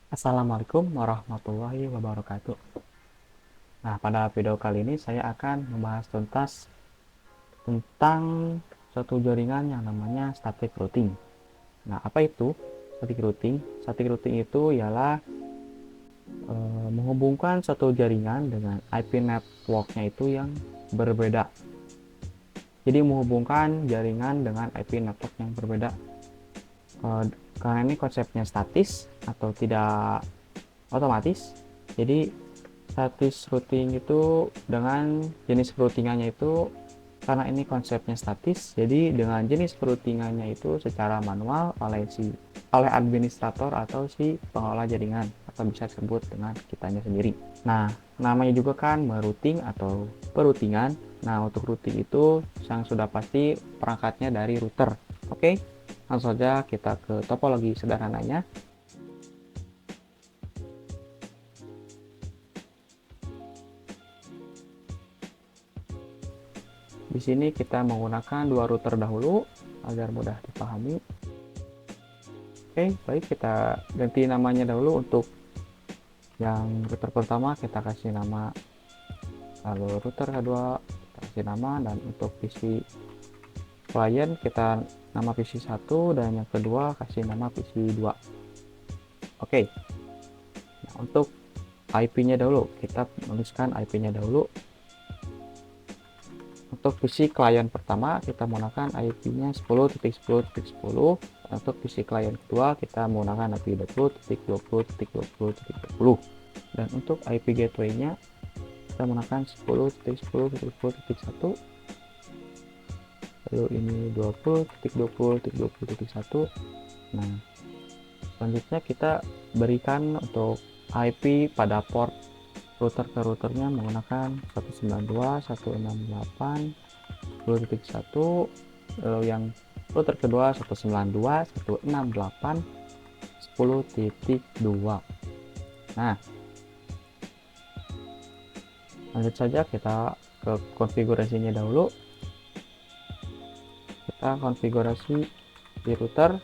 Assalamualaikum warahmatullahi wabarakatuh. Nah, pada video kali ini saya akan membahas tuntas tentang suatu jaringan yang namanya static routing. Nah, apa itu static routing? Static routing itu ialah menghubungkan suatu jaringan dengan IP networknya itu yang berbeda. Jadi menghubungkan jaringan dengan IP network yang berbeda. Karena ini konsepnya statis atau tidak otomatis. Jadi statis routing itu dengan jenis routingannya itu, karena ini konsepnya statis, jadi dengan jenis routingannya itu secara manual oleh administrator atau si pengelola jaringan, atau bisa disebut dengan kitanya sendiri. Nah, namanya juga kan merouting atau peroutingan. Nah, untuk routing itu yang sudah pasti perangkatnya dari router. Oke, langsung saja kita ke topologi sederhananya. Di sini kita menggunakan dua router dahulu agar mudah dipahami. Oke, baik, kita ganti namanya dahulu. Untuk yang router pertama kita kasih nama, lalu router kedua kita kasih nama, dan untuk PC client kita nama PC 1 dan yang kedua kasih nama PC 2. Oke. Nah, untuk IP-nya dahulu, kita menuliskan IP-nya dahulu. Untuk PC client pertama kita menggunakan IP-nya 10.10.10. Untuk PC client kedua kita menggunakan IP 20.20.20.20. Dan untuk IP gateway-nya kita menggunakan 10.10.10.1. Lalu ini 20.20.20.1. Nah, selanjutnya kita berikan untuk IP pada port router ke routernya menggunakan 192.168.10.1. lalu yang router kedua 192.168.10.2. Nah, lanjut saja kita ke konfigurasinya dahulu. Kita konfigurasi di router,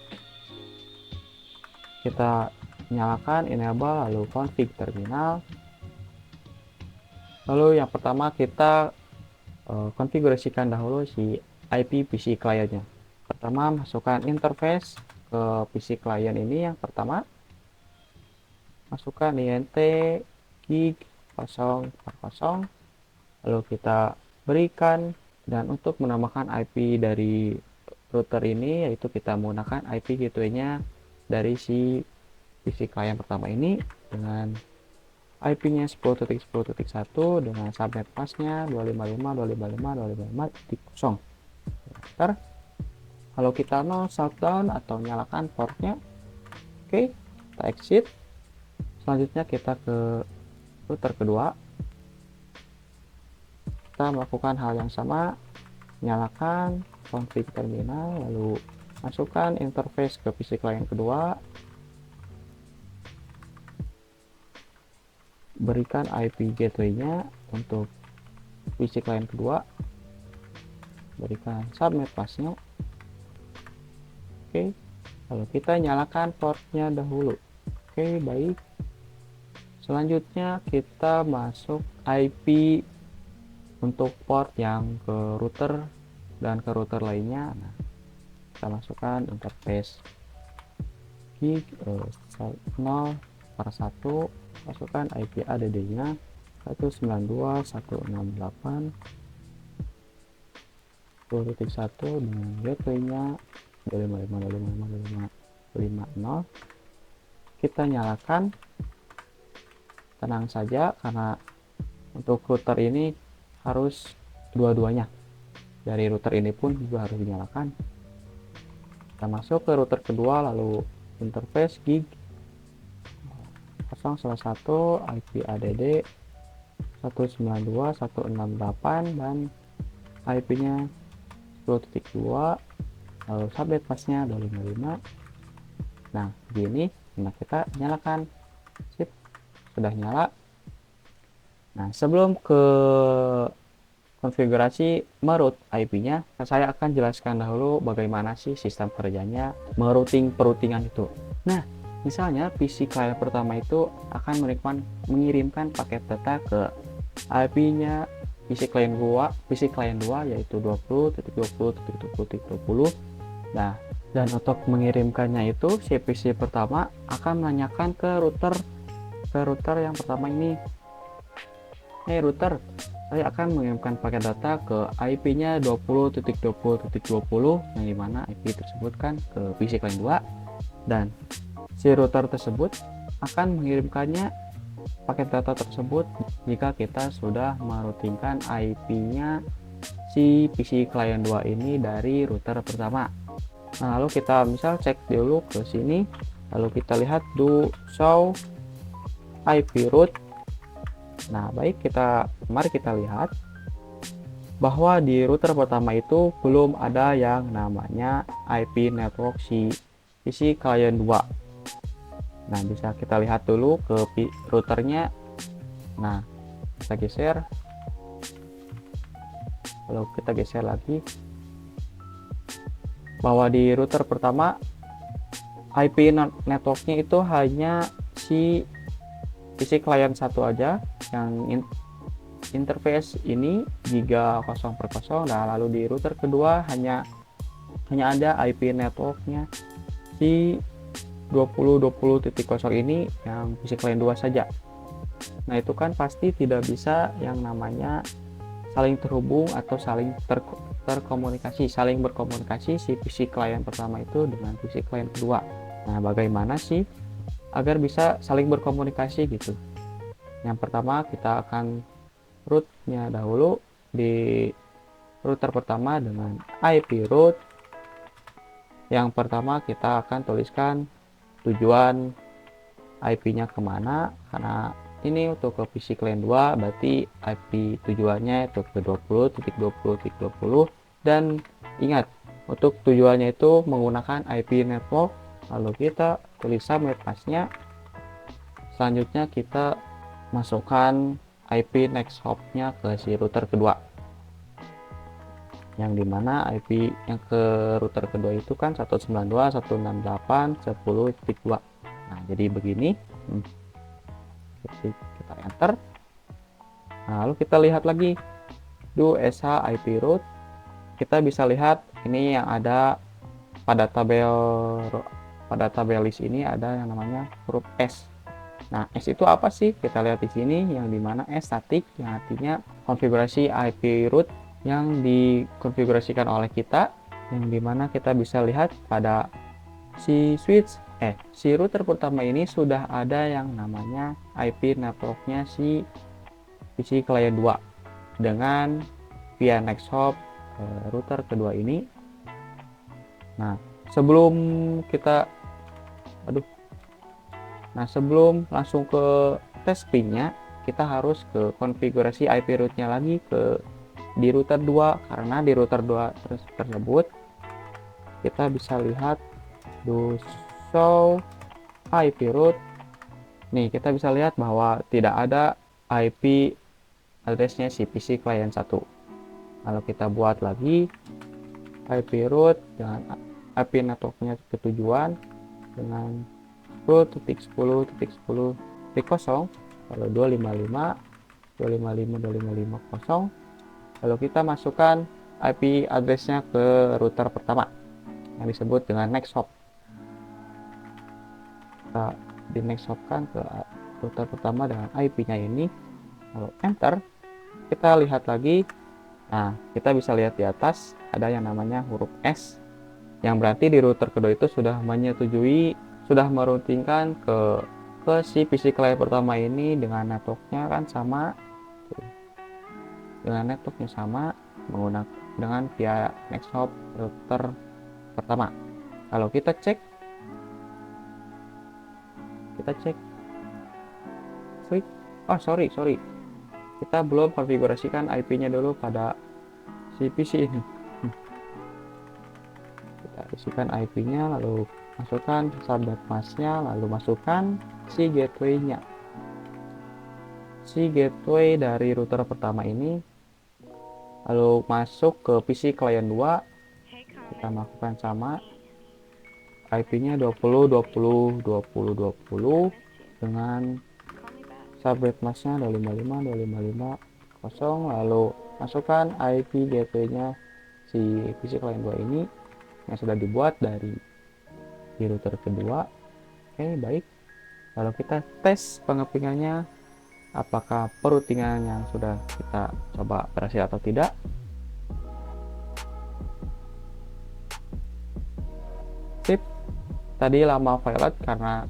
kita nyalakan enable lalu config terminal. Lalu yang pertama kita konfigurasikan dahulu si IP PC clientnya. Pertama masukkan interface ke PC client ini. Yang pertama masukkan int gig 040, lalu kita berikan. Dan untuk menambahkan IP dari router ini, yaitu kita menggunakan IP gateway-nya dari si PC client pertama ini dengan IP-nya 10.10.1 dengan subnet masknya 255.255.255.0. Enter. Kalau kita no shutdown atau nyalakan portnya. Oke, kita exit. Selanjutnya kita ke router kedua. Kita melakukan hal yang sama, nyalakan config terminal, lalu masukkan interface ke PC client kedua, berikan IP gateway-nya untuk PC client kedua, berikan subnet masknya. Oke, lalu kita nyalakan portnya dahulu. Oke, baik. Selanjutnya kita masuk IP untuk port yang ke router dan ke router lainnya. Nah, kita masukkan interface gig 0/1, masukkan IP ADD-nya 192.168.10.1 dengan gateway-nya 255.255.255.0. Kita nyalakan. Tenang saja, karena untuk router ini harus dua-duanya. Dari router ini pun juga harus dinyalakan. Kita masuk ke router kedua, lalu interface gig 0/1 IP ADD 192.168 dan IP-nya 10.2, lalu subnet masknya 255. Nah, begini. Nah, kita nyalakan. Sip, sudah nyala. Nah, sebelum ke konfigurasi meroute IP-nya, saya akan jelaskan dahulu bagaimana sih sistem kerjanya merouting peroutingan itu. Nah, Misalnya PC klien pertama itu akan mengirimkan paket data ke IP-nya PC klien 2 yaitu 20.20.20.20. Nah, dan untuk mengirimkannya itu si PC pertama akan menanyakan ke router yang pertama ini. Router, saya akan mengirimkan paket data ke IP-nya 20.20.20 yang dimana IP tersebut kan ke PC klien 2, dan si router tersebut akan mengirimkannya paket data tersebut jika kita sudah meroutingkan IP-nya si PC klien 2 ini dari router pertama. Nah, lalu kita misal cek dulu ke sini, lalu kita lihat do show IP route. Nah, baik, mari kita lihat bahwa di router pertama itu belum ada yang namanya IP network si PC klien 2. Nah, bisa kita lihat dulu ke routernya. Nah, kita geser, lalu kita geser lagi bahwa di router pertama IP networknya itu hanya si PC klien 1 aja yang interface ini giga 0/0. Nah, lalu di router kedua hanya ada IP networknya si 20.20.0 ini yang PC klien 2 saja. Nah, itu kan pasti tidak bisa yang namanya saling terhubung atau saling berkomunikasi si PC klien pertama itu dengan PC klien kedua. Nah, bagaimana sih agar bisa saling berkomunikasi gitu? Yang pertama, kita akan root-nya dahulu di router pertama dengan IP root. Yang pertama kita akan tuliskan tujuan IP-nya kemana, karena ini untuk ke PC klien 2 berarti IP tujuannya itu ke 20.20.20, dan ingat untuk tujuannya itu menggunakan IP network. Lalu kita tulis subnet path-nya. Selanjutnya kita masukkan IP next hop-nya ke si router kedua, yang dimana IP yang ke router kedua itu kan 192.168.10.2. Nah, jadi begini. Kita enter. Nah, lalu kita lihat lagi do sh IP route. Kita bisa lihat ini yang ada pada tabel list ini ada yang namanya huruf S. Nah, S itu apa sih? Kita lihat di sini, yang dimana S static, yang artinya konfigurasi IP route yang dikonfigurasikan oleh kita, yang dimana kita bisa lihat pada si router pertama ini sudah ada yang namanya IP networknya si PC klien 2 dengan via next hop router kedua ini. Nah, sebelum langsung ke tes pin-nya, kita harus ke konfigurasi IP route-nya lagi di router 2, karena di router 2 tersebut kita bisa lihat do show IP route. Nih, kita bisa lihat bahwa tidak ada IP address-nya si PC klien 1. Lalu kita buat lagi IP route dengan IP network-nya ketujuan dengan 10.10.10.0, lalu 255.255.255.0. Lalu kita masukkan IP address-nya ke router pertama yang disebut dengan next hop. Kita di next hop kan ke router pertama dengan IP-nya ini, lalu enter. Kita lihat lagi. Nah, kita bisa lihat di atas ada yang namanya huruf S, yang berarti di router kedua itu sudah meroutingkan ke si PC klien pertama ini dengan networknya kan sama, menggunakan dengan via next hop router pertama. Kalau kita cek sorry, kita belum konfigurasikan IP-nya dulu pada si PC ini. Kita isikan IP-nya, lalu masukkan subnet mask-nya, lalu masukkan si gateway-nya. Si gateway dari router pertama ini, lalu masuk ke PC klien 2. Kita lakukan sama IP-nya 20.20.20.20 dengan subnet masknya 255.255.0, lalu masukkan IP gateway-nya si PC client 2 ini yang sudah dibuat dari di router kedua. Oke, baik. Lalu kita tes pengepingannya, apakah perutingan yang sudah kita coba berhasil atau tidak. Tip, tadi lama violet karena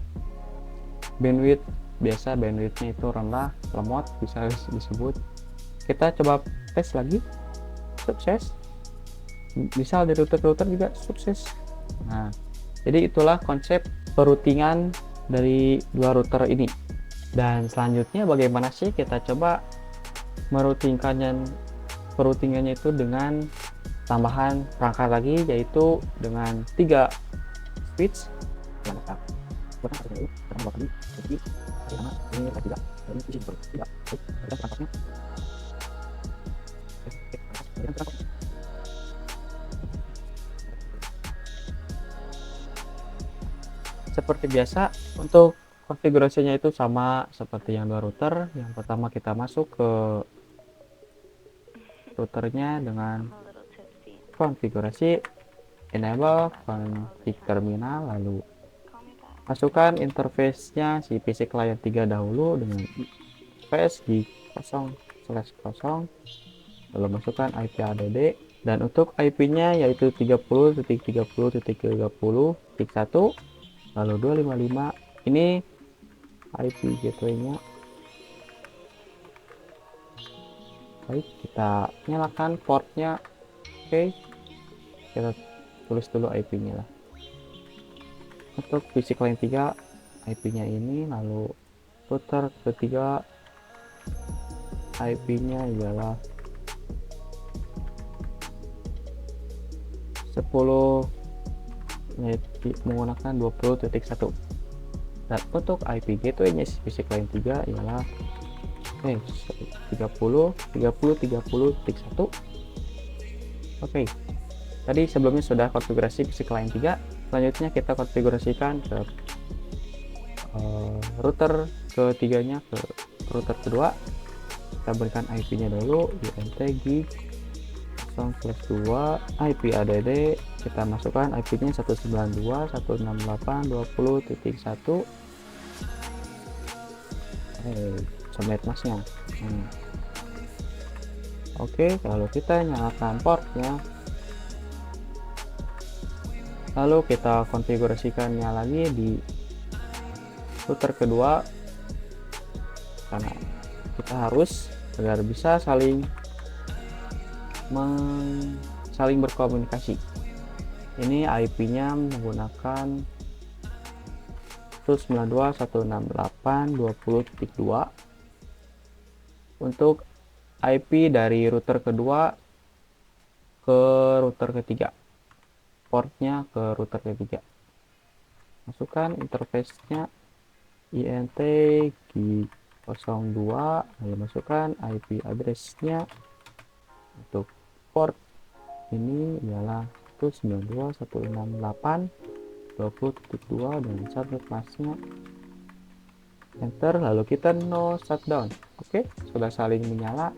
bandwidthnya itu rendah, lemot bisa disebut. Kita coba tes lagi, sukses. Misal di router juga sukses. Nah, jadi itulah konsep perutingan dari dua router ini. Dan selanjutnya bagaimana sih kita coba perutingannya itu dengan tambahan perangkat lagi, yaitu dengan 3 switch. Seperti biasa, untuk konfigurasinya itu sama seperti yang dua router. Yang pertama kita masuk ke routernya dengan konfigurasi enable config terminal, lalu masukkan interface-nya si PC client 3 dahulu dengan interface di 0/0, lalu masukkan IP add, dan untuk IP-nya yaitu 30.30.30.1, lalu 255. Ini IP gateway-nya. Baik, kita nyalakan portnya. Oke, kita tulis dulu IP-nya lah. Untuk PC client 3 IP-nya ini, lalu router ketiga IP-nya ialah 10 menggunakan 20.1, dan untuk IP gateway-nya PC client 3 ialah 30.30.30.1. Oke, tadi sebelumnya sudah konfigurasi PC client 3. Selanjutnya kita konfigurasikan ke router ketiganya, ke router kedua. Kita berikan IP-nya dulu, int gig 0/2 IP add, kita masukkan IP-nya 192.168.20.1. Subnet masknya. Oke, lalu kita nyalakan portnya, lalu kita konfigurasikannya lagi di router kedua, karena kita harus agar bisa saling berkomunikasi. Ini IP-nya menggunakan 192.168.20.2. untuk IP dari router kedua ke router ketiga, portnya ke router ketiga. Masukkan interface-nya int gig02, lalu masukkan IP address-nya. Untuk port ini ialah 192.168.20.2 dan subnet masknya. Enter, lalu kita no shutdown. Oke, sudah saling menyala.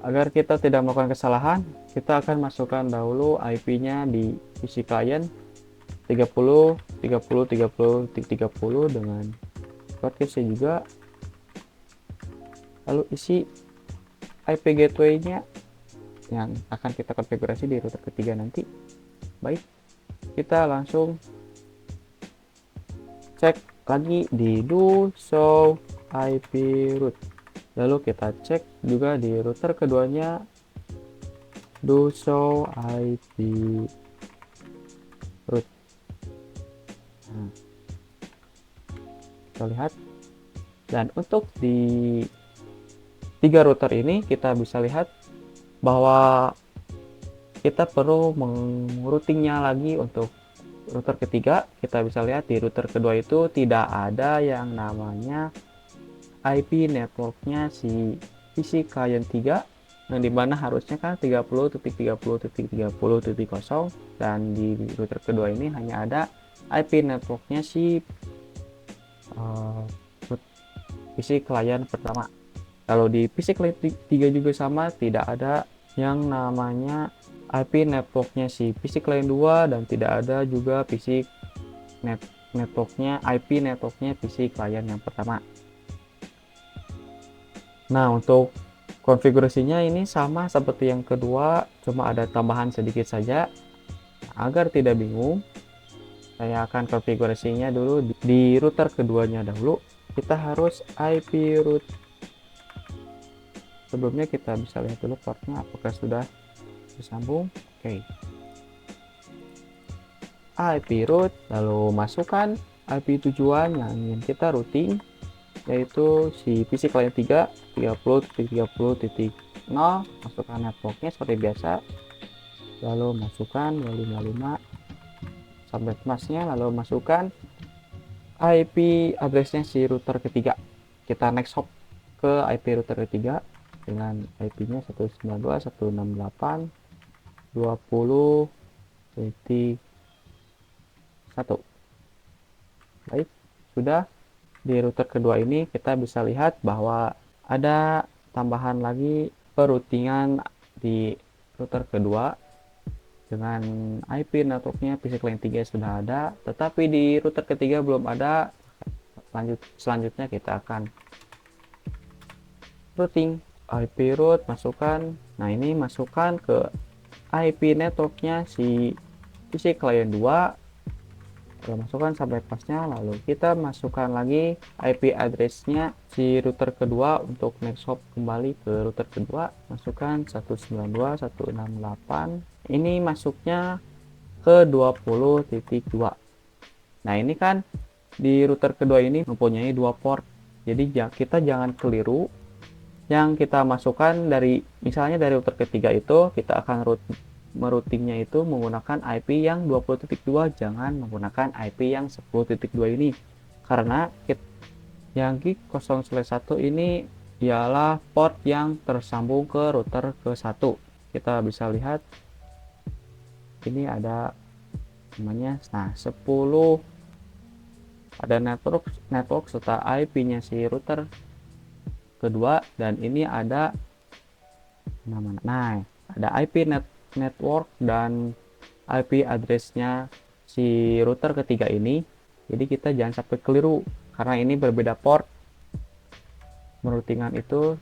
Agar kita tidak melakukan kesalahan, kita akan masukkan dahulu IP-nya di PC client 30.30.30.30 dengan shortcase juga, lalu isi IP gateway-nya yang akan kita konfigurasi di router ketiga nanti. Baik, kita langsung cek lagi di do show IP root, lalu kita cek juga di router keduanya do show IP root. Kita lihat, dan untuk di 3 router ini kita bisa lihat bahwa kita perlu mengroutingnya lagi. Untuk router ketiga, kita bisa lihat di router kedua itu tidak ada yang namanya IP networknya si PC client 3, yang dimana harusnya kan 30.30.30.0 dan di router kedua ini hanya ada IP networknya si uh, PC klien pertama. Kalau di PC klien 3 juga sama, tidak ada yang namanya IP networknya si PC klien 2 dan tidak ada juga networknya IP networknya PC klien yang pertama. Nah, untuk konfigurasinya ini sama seperti yang kedua, cuma ada tambahan sedikit saja. Agar tidak bingung, saya akan konfigurasinya dulu di router keduanya dahulu. Kita harus IP root. Sebelumnya kita bisa lihat dulu portnya apakah sudah bersambung. Oke. IP root, lalu masukkan IP tujuan yang ingin kita routing, yaitu si PC client 3 30.30.0. Masukkan networknya seperti biasa, lalu masukkan 255 sampai masnya, lalu masukkan IP addressnya si router ketiga. Kita next hop ke IP router ketiga dengan IP nya 192.168.20.1. Baik, sudah. Di router kedua ini kita bisa lihat bahwa ada tambahan lagi peroutingan di router kedua dengan IP networknya PC client 3 sudah ada, tetapi di router ketiga belum ada. Selanjutnya kita akan routing IP root, masukkan. Nah, ini masukkan ke IP networknya si PC client 2. Lalu masukkan sampai pasnya, lalu kita masukkan lagi IP addressnya si router kedua untuk next hop kembali ke router kedua. Masukkan 192.168. Ini masuknya ke 20.2. Nah, ini kan di router kedua ini mempunyai dua port, jadi kita jangan keliru. Yang kita masukkan dari misalnya dari router ketiga itu kita akan meroutingnya itu menggunakan IP yang 20.2, jangan menggunakan IP yang 10.2 ini, karena yang gig 0/1 ini ialah port yang tersambung ke router ke 1. Kita bisa lihat ini ada namanya 10, ada network serta IP nya si router kedua, dan ini ada namanya, nah ada IP network dan IP addressnya si router ketiga ini. Jadi kita jangan sampai keliru karena ini berbeda port. Meroutingan itu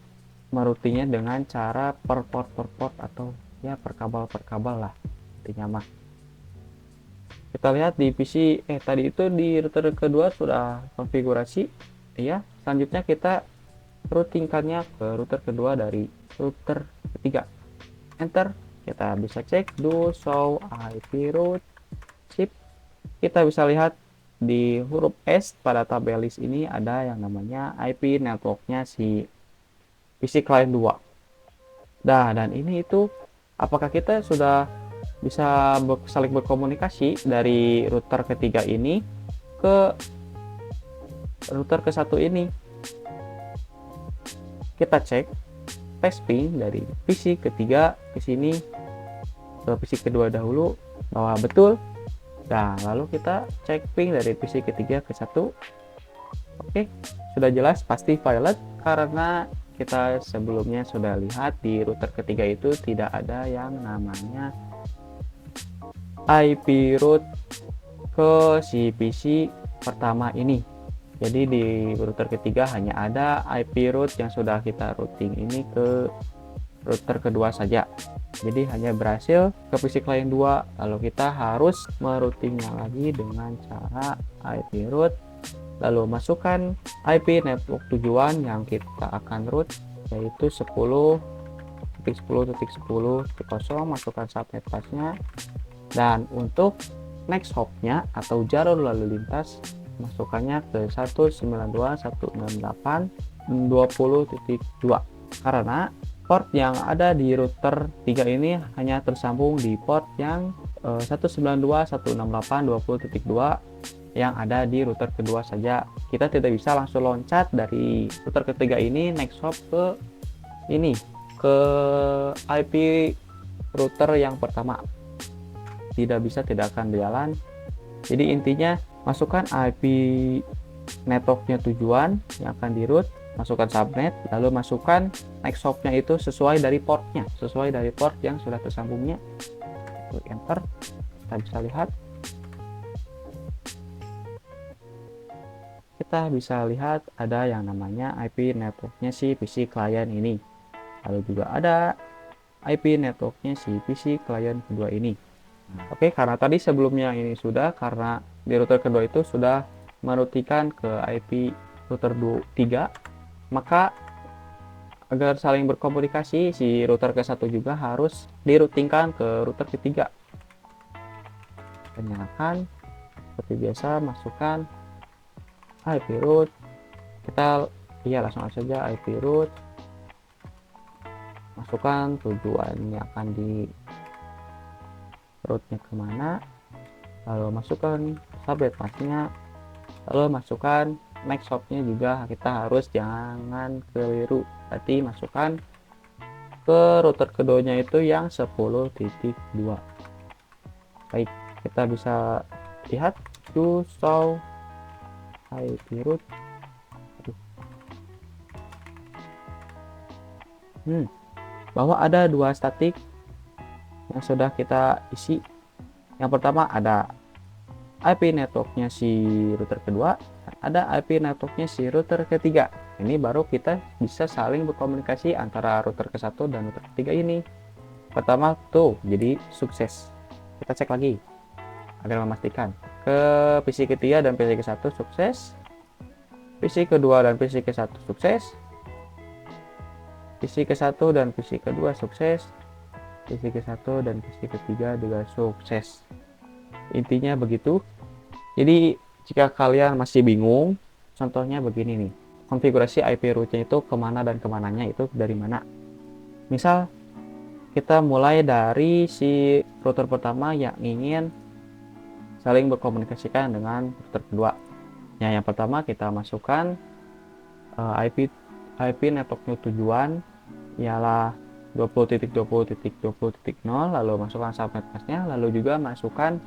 meroutingnya dengan cara per port atau ya per kabel lah intinya mah. Kita lihat di PC tadi itu di router kedua sudah konfigurasi ya. Selanjutnya kita routingkannya ke router kedua dari router ketiga. Enter. Kita bisa cek do show IP root chip. Kita bisa lihat di huruf S pada tabel list ini ada yang namanya IP networknya si PC client 2. Nah, dan ini itu apakah kita sudah bisa saling berkomunikasi dari router ketiga ini ke router ke satu ini. Kita cek test ping dari PC ketiga ke sini ke PC kedua dahulu bahwa betul. Nah, lalu kita cek ping dari PC ketiga ke satu. Oke, sudah jelas pasti violet karena kita sebelumnya sudah lihat di router ketiga itu tidak ada yang namanya IP root ke si PC pertama ini. Jadi di router ketiga hanya ada IP root yang sudah kita routing ini ke router kedua saja. Jadi hanya berhasil ke PC client 2, lalu kita harus meroutingnya lagi dengan cara IP root, lalu masukkan IP network tujuan yang kita akan root, yaitu 10.10.10.0, masukkan subnet pasnya, dan untuk next hopnya atau jalur lalu lintas masukkannya ke 192.168.20.2 karena port yang ada di router 3 ini hanya tersambung di port yang 192.168.20.2 yang ada di router kedua saja. Kita tidak bisa langsung loncat dari router ketiga ini next hop ke ini ke IP router yang pertama. Tidak bisa, tidak akan berjalan. Jadi intinya masukkan IP networknya tujuan yang akan di root, masukkan subnet, lalu masukkan next hopnya itu sesuai dari portnya, sesuai dari port yang sudah tersambungnya. Klik enter, kita bisa lihat. Kita bisa lihat ada yang namanya IP networknya si PC client ini. Lalu juga ada IP networknya si PC client kedua ini. Oke, karena tadi sebelumnya ini sudah, karena di router kedua itu sudah merutikan ke IP router 3, maka agar saling berkomunikasi, si router ke-1 juga harus dirutingkan ke router ketiga. Kita nyalakan, seperti biasa, masukkan IP root. Kita langsung saja IP root, masukkan tujuannya akan di rootnya kemana, lalu masukkan subnet masknya, lalu masukkan next hopnya juga kita harus jangan keliru, berarti masukkan ke router keduanya itu yang 10.2. Baik, kita bisa lihat to show IP root. Bahwa ada dua statik yang sudah kita isi. Yang pertama ada IP networknya si router kedua, ada IP networknya si router ketiga. Ini baru kita bisa saling berkomunikasi antara router ke-1 dan router ketiga ini. Pertama tuh, jadi sukses. Kita cek lagi agar memastikan ke PC ketiga dan PC ke-1 sukses, PC kedua dan PC ke-1 sukses, PC ke-1 dan PC kedua sukses, PC ke-1 dan PC ketiga juga sukses. Intinya begitu. Jadi jika kalian masih bingung, contohnya begini nih, konfigurasi IP rootnya itu kemana dan kemananya itu dari mana. Misal kita mulai dari si router pertama yang ingin saling berkomunikasikan dengan router kedua. Yang pertama kita masukkan IP networknya tujuan ialah 20.20.20.0, lalu masukkan subnet masknya, lalu juga masukkan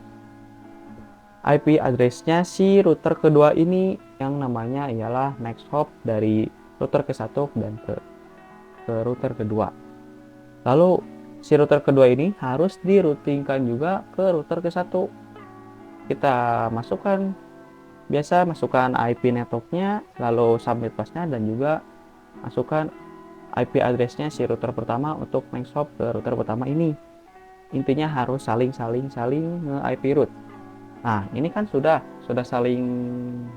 IP address-nya si router kedua ini yang namanya ialah next hop dari router ke-1 dan ke router kedua. Lalu si router kedua ini harus diroutingkan juga ke router ke-1. Kita masukkan masukkan IP networknya, lalu subnet masknya, dan juga masukkan IP address-nya si router pertama untuk next hop ke router pertama ini. Intinya harus saling nge-IP root. Nah, ini kan sudah saling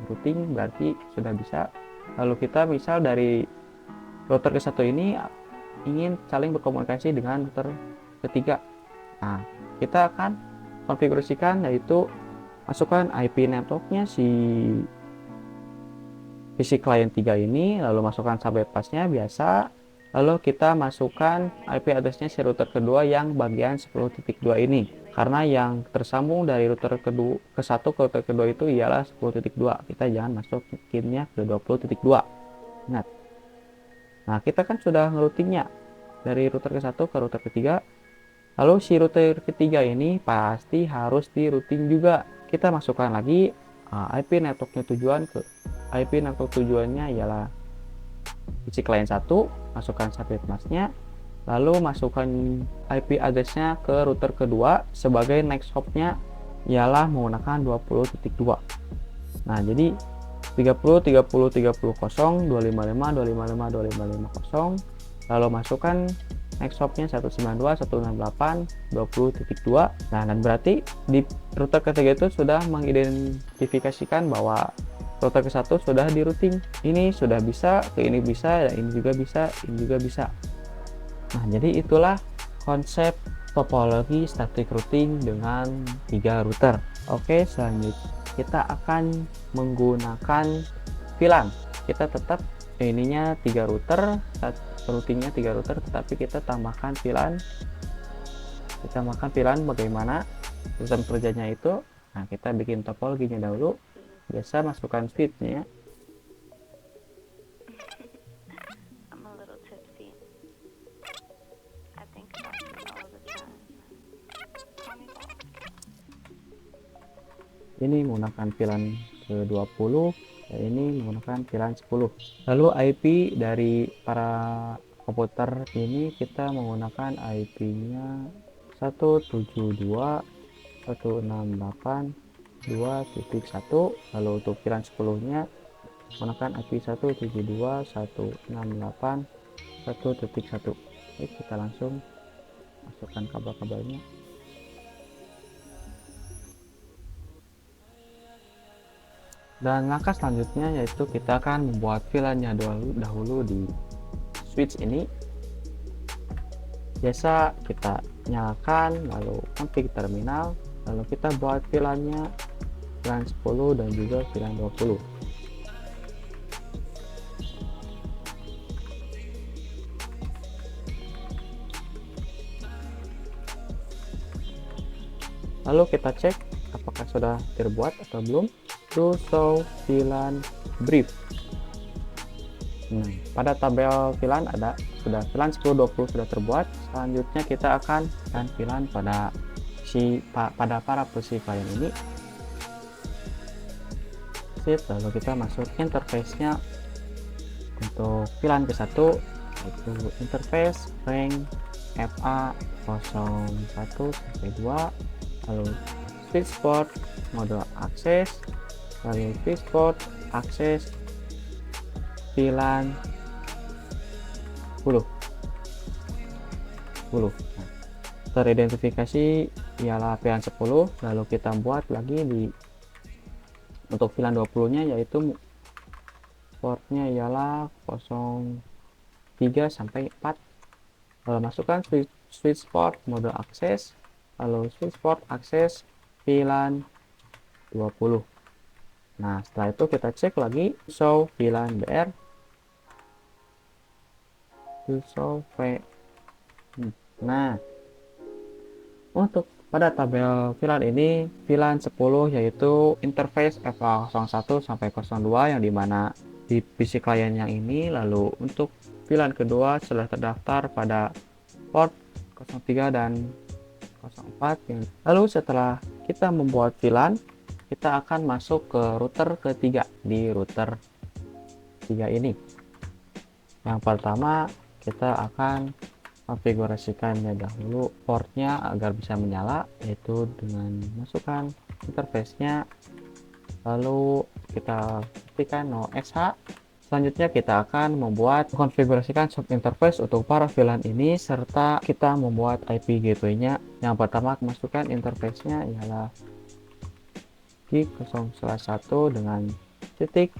routing, berarti sudah bisa. Lalu kita misal dari router ke-1 ini ingin saling berkomunikasi dengan router ketiga. Nah, kita akan konfigurasikan, yaitu masukkan IP networknya si PC client 3 ini, lalu masukkan subnet masknya biasa, lalu kita masukkan IP address-nya si router kedua yang bagian 10.2 ini, karena yang tersambung dari router kedua ke-1 ke router kedua itu ialah 10.2. Kita jangan masukinnya ke 20.2. Ingat. Nah, kita kan sudah ngeroutingnya dari router ke-1 ke router ketiga. Lalu si router ketiga ini pasti harus di routing juga. Kita masukkan lagi IP networknya tujuan ke IP network tujuannya ialah PC client 1, masukkan subnet masknya, lalu masukkan IP address-nya ke router kedua sebagai next hop-nya ialah menggunakan 20.2. Nah, jadi 30.30.30.0, 255, 255, 255, 255, 0, lalu masukkan next hop-nya 192.168, 20.2. Nah, dan berarti di router ketiga itu sudah mengidentifikasikan bahwa router ke-1 sudah di routing. Ini sudah bisa, ke ini bisa, dan ini juga bisa, ini juga bisa. Nah, jadi itulah konsep topologi static routing dengan 3 router. Oke, selanjutnya kita akan menggunakan VLAN. Kita tetap ininya 3 router, routingnya 3 router, tetapi kita tambahkan VLAN. Kita tambahkan VLAN bagaimana sistem kerjanya itu. Nah, kita bikin topologinya dahulu. Biasa masukkan feed-nya. ini menggunakan VLAN ke 20, dan ini menggunakan VLAN 10. Lalu IP dari para komputer ini kita menggunakan IP-nya 172.168.2.1. lalu untuk VLAN 10-nya menggunakan IP 172.168.1.1. Oke, kita langsung masukkan kabel-kabelnya. Dan langkah selanjutnya yaitu kita akan membuat VLAN-nya dahulu di switch ini. Biasa kita nyalakan, lalu config terminal, lalu kita buat VLAN-nya VLAN 10 dan juga VLAN 20. Lalu kita cek apakah sudah terbuat atau belum. To show VLAN brief. Nah, pada tabel VLAN ada sudah VLAN 1020 sudah terbuat. Selanjutnya kita akan VLAN pada para PC klien ini. Lalu kita masuk interface-nya untuk VLAN ke-1 yaitu interface rank FA01 sampai 2, lalu switch port mode akses, lalu switch port akses VLAN 10. Nah, teridentifikasi ialah VLAN 10, lalu kita buat lagi untuk VLAN 20 nya yaitu portnya ialah 03 sampai 4. Lalu masukkan switch port mode akses, lalu switch port akses VLAN 20. Nah, setelah itu kita cek lagi show VLAN BR to show V. Nah, untuk pada tabel VLAN ini VLAN 10 yaitu interface FA01 sampai 02 yang dimana di PC klien yang ini. Lalu untuk VLAN kedua sudah terdaftar pada port 03 dan 04. Lalu setelah kita membuat VLAN, kita akan masuk ke router ketiga di router 3 ini. Yang pertama kita akan konfigurasikannya dahulu portnya agar bisa menyala, yaitu dengan masukkan interface-nya, lalu kita ketikkan no SH. Selanjutnya kita akan konfigurasikan sub interface untuk para VLAN ini, serta kita membuat IP gateway-nya. Yang pertama masukkan interface-nya ialah gig 0/1 dengan titik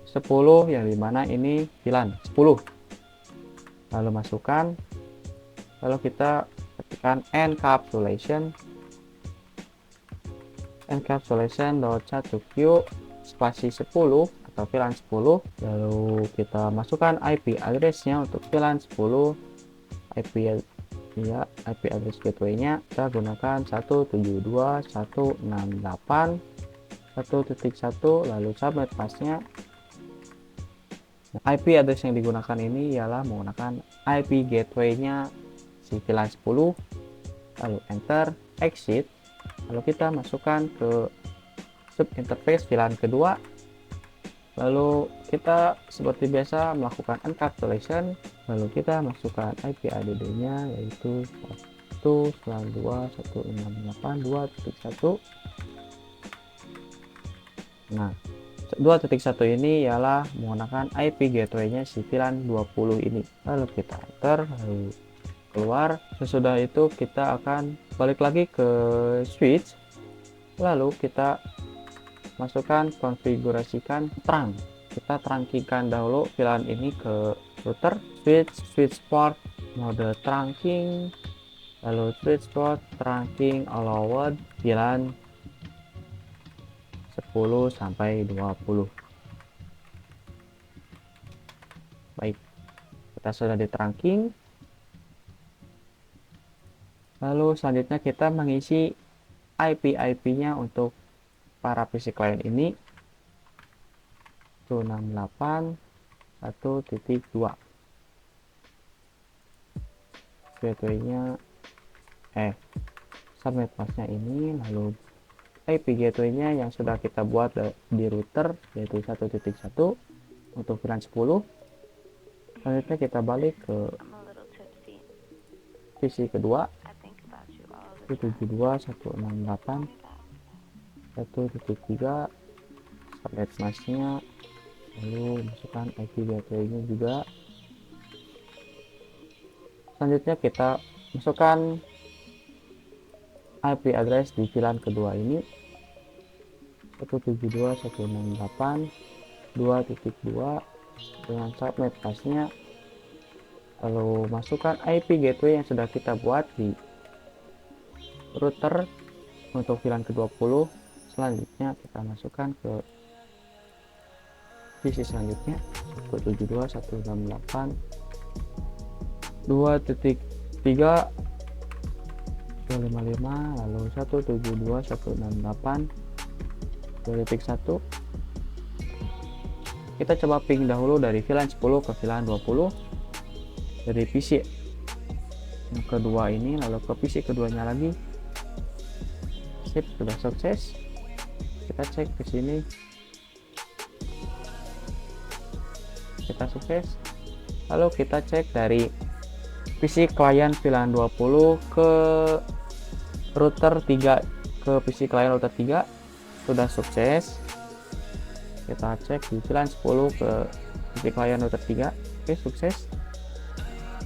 10 yang dimana ini VLAN 10. Lalu masukkan, lalu kita ketikkan encapsulation.1q spasi 10 atau VLAN 10. Lalu kita masukkan IP address-nya untuk VLAN 10. IP address gateway-nya kita gunakan 172.168.1.1, lalu subnet mask-nya. IP address yang digunakan ini ialah menggunakan IP gateway-nya si VLAN 10, lalu enter, exit, lalu kita masukkan ke sub interface VLAN kedua, lalu kita seperti biasa melakukan encapsulation, lalu kita masukkan IP add-nya yaitu 192.168.2.1. Nah, 2.1 ini ialah menggunakan IP gateway-nya si VLAN 20 ini. Lalu kita enter, lalu keluar. Sesudah itu kita akan balik lagi ke switch, lalu kita masukkan konfigurasikan trunk. Kita trunkikan dahulu VLAN ini ke router, switch port mode trunking, lalu switch port trunking allowed VLAN 10 sampai 20. Baik, kita sudah di trunking. Lalu selanjutnya kita mengisi IP-nya untuk para PC klien ini. 168.1.2. gateway-nya subnet mask-nya ini, lalu IP gateway-nya yang sudah kita buat di router, yaitu 1.1 untuk VLAN 10. Selanjutnya kita balik ke PC kedua, 172.168.1.3, subnet mask-nya, lalu masukkan IP gateway-nya juga. Selanjutnya kita masukkan IP address di VLAN kedua ini, 172.168.2.2 dengan subnet mask-nya, lalu masukkan IP gateway yang sudah kita buat di router untuk VLAN ke-20. Selanjutnya kita masukkan ke PC selanjutnya, 172.168.2.3 255, lalu 172.168.2.1. Kita coba ping dahulu dari VLAN 10 ke VLAN 20 dari PC yang kedua ini, lalu ke PC keduanya lagi. Sip, sudah sukses. Kita cek ke sini, kita sukses. Lalu kita cek dari PC klien VLAN 20 ke router 3, ke PC klien router 3 sudah sukses. Kita cek di VLAN 10 ke PC klien router 3. Oke, sukses.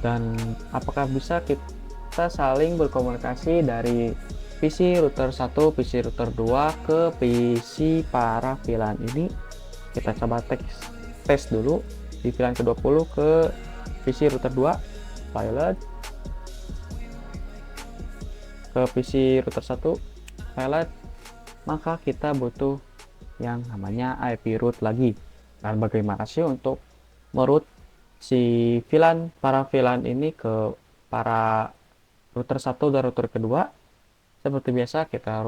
Dan apakah bisa kita saling berkomunikasi dari PC router 1, PC router 2 ke PC para VLAN ini? Kita coba tes dulu di VLAN ke-20 ke PC router 2, pilot, ke PC router 1, pilot. Maka kita butuh yang namanya IP route lagi. Dan bagaimana sih untuk meroute si VLAN, para VLAN ini ke para router 1 dan router kedua? Seperti biasa, kita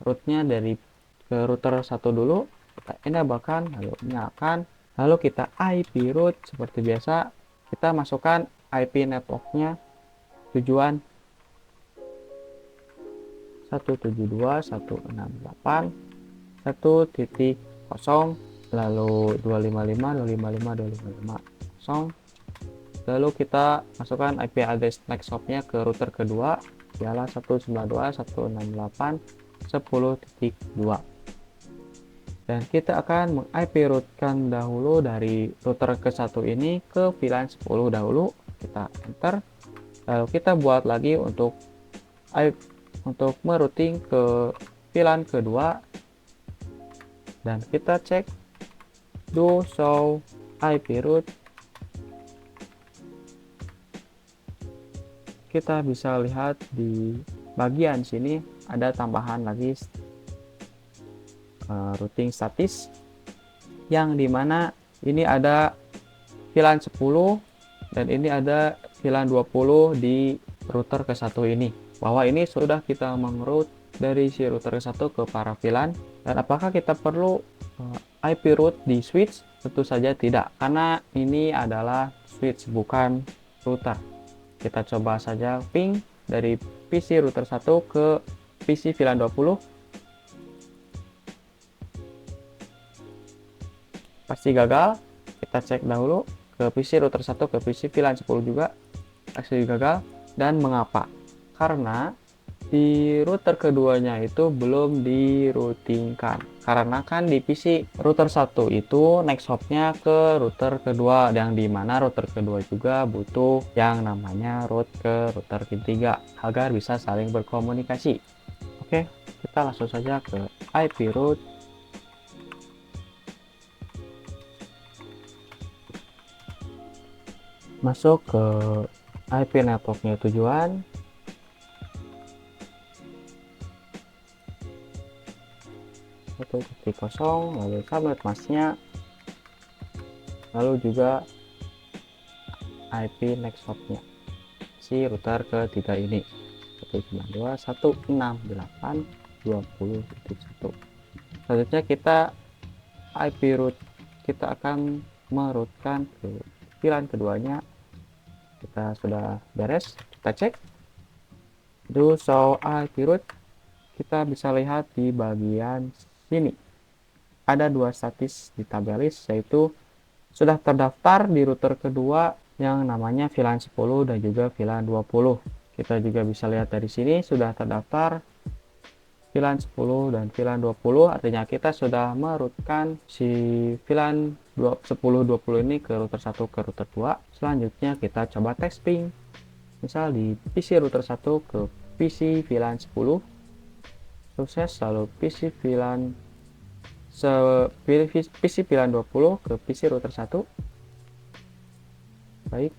route-nya dari ke router 1 dulu, kita enablekan, lalu nyalakan, lalu kita IP route. Seperti biasa, kita masukkan IP network-nya, tujuan 172.168.1.0, lalu 255.255.255.0. Lalu kita masukkan IP address next hop-nya ke router kedua, ialah 192.168.10.2. Dan kita akan meng-IP route-kan dahulu dari router ke-1 ini ke VLAN 10 dahulu. Kita enter, lalu kita buat lagi untuk merouting ke VLAN kedua, dan kita cek do show IP route. Kita bisa lihat di bagian sini ada tambahan lagi routing status, yang dimana ini ada VLAN 10 dan ini ada VLAN 20 di router ke-1 ini, bahwa ini sudah kita mengroute dari si router ke-1 ke para VLAN. Dan apakah kita perlu IP route di switch? Tentu saja tidak, karena ini adalah switch bukan router. Kita coba saja ping dari PC router 1 ke PC VLAN 20. Pasti gagal. Kita cek dahulu ke PC router 1 ke PC VLAN 10 juga, pasti gagal. Dan mengapa? Karena di router keduanya itu belum diroutingkan, karena kan di PC router 1 itu next hop-nya ke router kedua, yang dimana router kedua juga butuh yang namanya route ke router ketiga agar bisa saling berkomunikasi. Oke, kita langsung saja ke IP route. Masuk ke IP networknya tujuan, kosong, lalu subnet mask-nya, lalu juga IP next hop-nya si router ketiga ini, 192.168.20.1. Selanjutnya kita IP route, kita akan meroutekan ke VLAN keduanya. Kita sudah beres, kita cek do show IP route. kita bisa lihat di bagian sini. Ada dua statis di tabel list, yaitu sudah terdaftar di router kedua yang namanya VLAN 10 dan juga VLAN 20. Kita juga bisa lihat dari sini sudah terdaftar VLAN 10 dan VLAN 20, artinya kita sudah meroutkan si VLAN 10-20 ini ke router 1 ke router 2. Selanjutnya kita coba testing. Misal di PC router 1 ke PC VLAN 10 sukses, lalu PC VLAN PC VLAN 20 ke PC router 1, baik,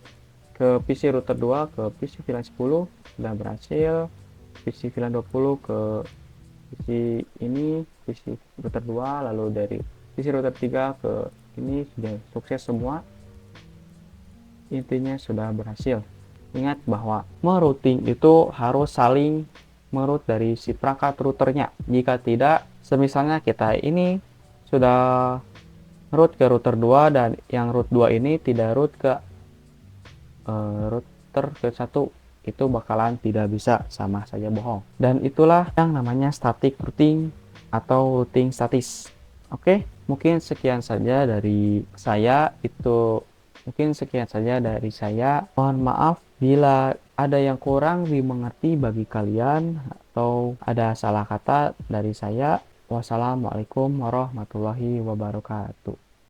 ke PC router 2 ke PC VLAN 10 sudah berhasil. PC VLAN 20 ke PC ini, PC router 2, lalu dari PC router 3 ke ini sudah sukses semua. Intinya sudah berhasil. Ingat bahwa merouting itu harus saling meroute dari si perangkat routernya. Jika tidak, semisalnya kita ini sudah route ke router 2 dan yang route 2 ini tidak route ke router ke 1, itu bakalan tidak bisa, sama saja bohong. Dan itulah yang namanya static routing atau routing statis. Oke, mungkin sekian saja dari saya. Mohon maaf bila ada yang kurang dimengerti bagi kalian atau ada salah kata dari saya. Wassalamualaikum warahmatullahi wabarakatuh.